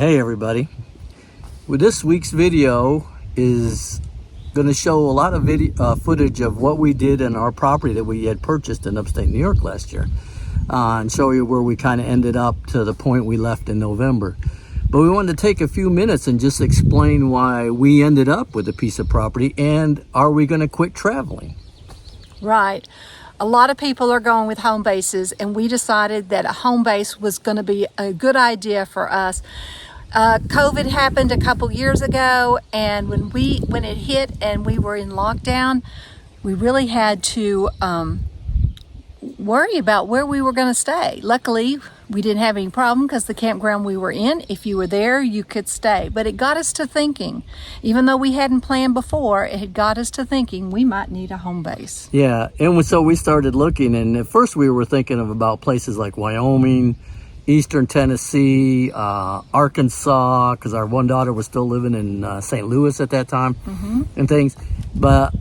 Hey everybody. Well, this week's video is going to show a lot of footage of what we did in our property that we had purchased in upstate New York last year, and show you where we kind of ended up to the point we left in November. But we wanted to take a few minutes and just explain why we ended up with a piece of property, and are we going to quit traveling? Right. A lot of people are going with home bases, and we decided that a home base was going to be a good idea for us. COVID happened a couple years ago, and when it hit and we were in lockdown, we really had to worry about where we were going to stay. Luckily, we didn't have any problem because the campground we were in, if you were there, you could stay. But it got us to thinking, even though we hadn't planned before, it had got us to thinking we might need a home base. Yeah, and so we started looking, and at first we were thinking about places like Wyoming, Eastern Tennessee, Arkansas, because our one daughter was still living in St. Louis at that time, and things. But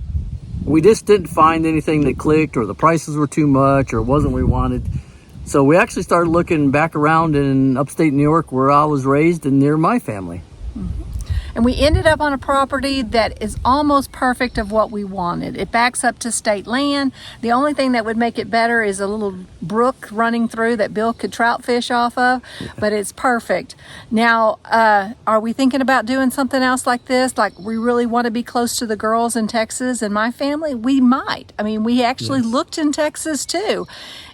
we just didn't find anything that clicked, or the prices were too much, or it wasn't what we wanted. So we actually started looking back around in upstate New York where I was raised and near my family. And we ended up on a property that is almost perfect of what we wanted. It backs up to state land. The only thing that would make it better is a little brook running through that Bill could trout fish off of, but it's perfect. Now, are we thinking about doing something else like this? Like we really want to be close to the girls in Texas and my family? We might. I mean, we actually looked in Texas too.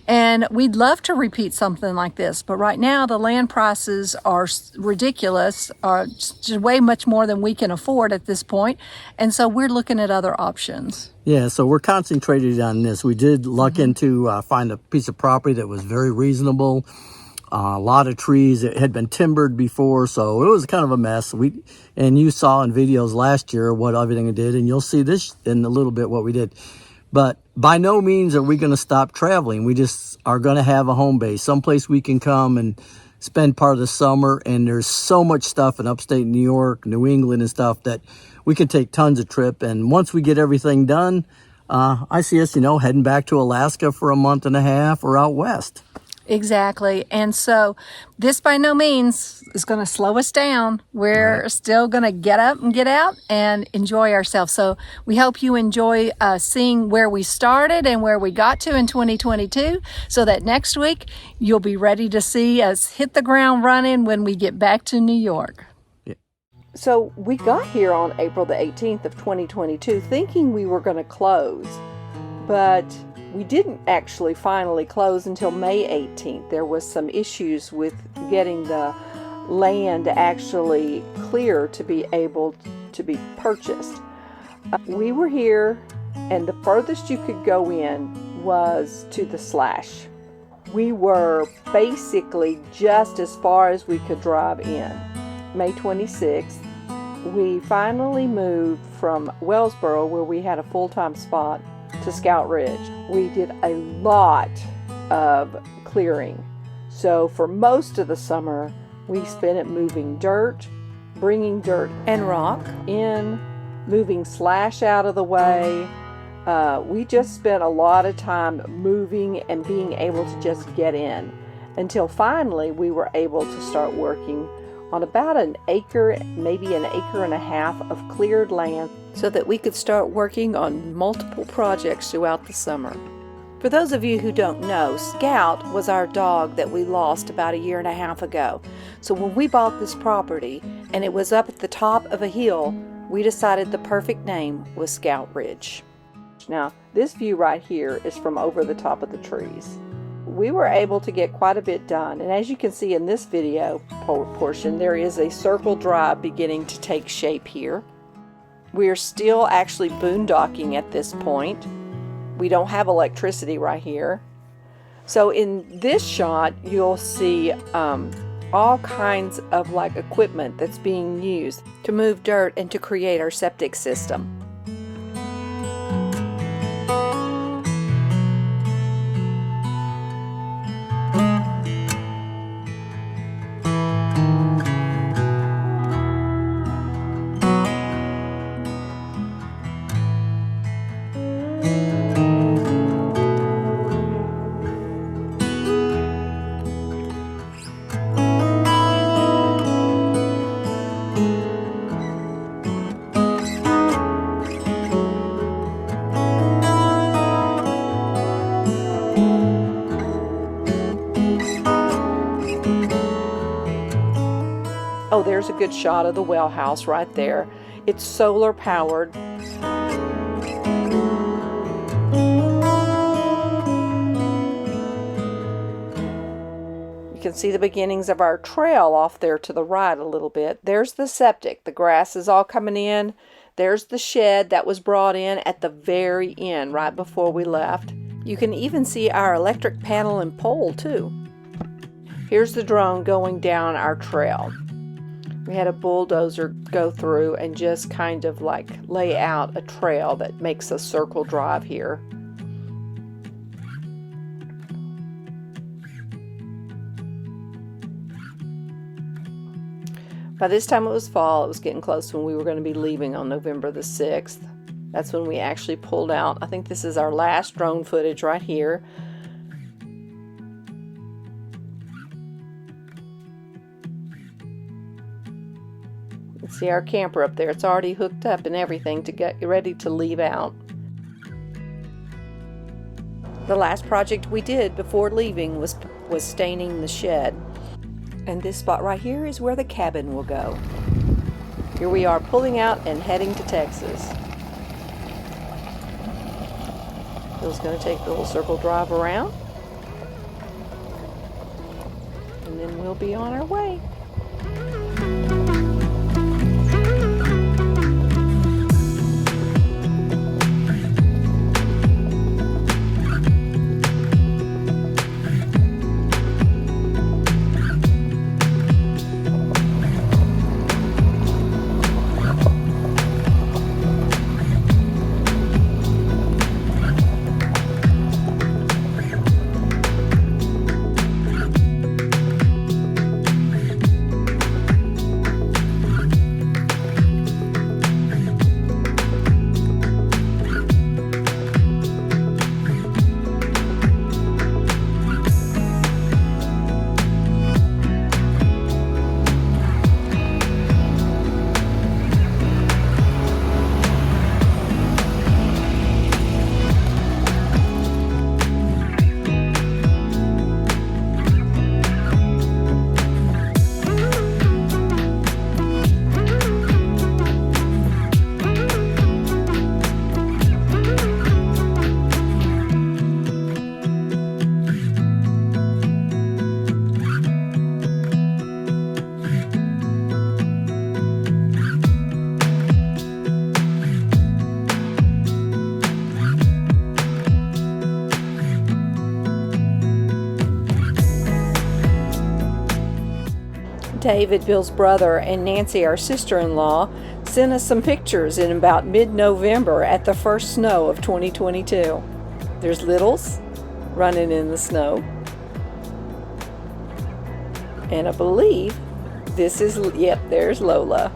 And we'd love to repeat something like this, but right now the land prices are ridiculous, are just way much more than we can afford at this point, and so we're looking at other options. Yeah, so we're concentrated on this. We did luck into find a piece of property that was very reasonable, a lot of trees. It had been timbered before, so it was kind of a mess. And you saw in videos last year what everything we did, and you'll see this in a little bit what we did. But by no means are we going to stop traveling. We just are going to have a home base, someplace we can come and spend part of the summer. And there's so much stuff in upstate New York, New England and stuff that we can take tons of trip. And once we get everything done, I see us, heading back to Alaska for a month and a half or out west. Exactly. And so this by no means is going to slow us down. We're still going to get up and get out and enjoy ourselves. So we hope you enjoy seeing where we started and where we got to in 2022, so that next week you'll be ready to see us hit the ground running when we get back to New York. So we got here on April the 18th of 2022 thinking we were going to close, but we didn't actually finally close until May 18th. There was some issues with getting the land actually clear to be able to be purchased. We were here, and the furthest you could go in was to the slash. We were basically just as far as we could drive in. May 26th, we finally moved from Wellsboro, where we had a full-time spot, to Scout Ridge. We did a lot of clearing. So for most of the summer, we spent it moving dirt, bringing dirt and rock in, moving slash out of the way. We just spent a lot of time moving and being able to just get in, until finally we were able to start working on about an acre, maybe an acre and a half of cleared land, so that we could start working on multiple projects throughout the summer. For those of you who don't know, Scout was our dog that we lost about a year and a half ago. So when we bought this property and it was up at the top of a hill, we decided the perfect name was Scout Ridge. Now, this view right here is from over the top of the trees. We were able to get quite a bit done, and as you can see in this video portion, there is a circle drive beginning to take shape here. We are still actually boondocking at this point. We don't have electricity right here. So in this shot, you'll see all kinds of equipment that's being used to move dirt and to create our septic system. Oh, there's a good shot of the well house right there. It's solar powered. You can see the beginnings of our trail off there to the right a little bit. There's the septic. The grass is all coming in. There's the shed that was brought in at the very end, right before we left. You can even see our electric panel and pole too. Here's the drone going down our trail. We had a bulldozer go through and just kind of like lay out a trail that makes a circle drive here. By this time it was fall. It was getting close when we were going to be leaving on November the 6th. That's when we actually pulled out. I think this is our last drone footage right here. You can see our camper up there. It's already hooked up and everything to get ready to leave out. The last project we did before leaving was staining the shed. And this spot right here is where the cabin will go. Here we are pulling out and heading to Texas. Bill's going to take the little circle drive around. And then we'll be on our way. David, Bill's brother, and Nancy, our sister-in-law, sent us some pictures in about mid-November at the first snow of 2022. There's Littles running in the snow. And I believe this is, yep, there's Lola.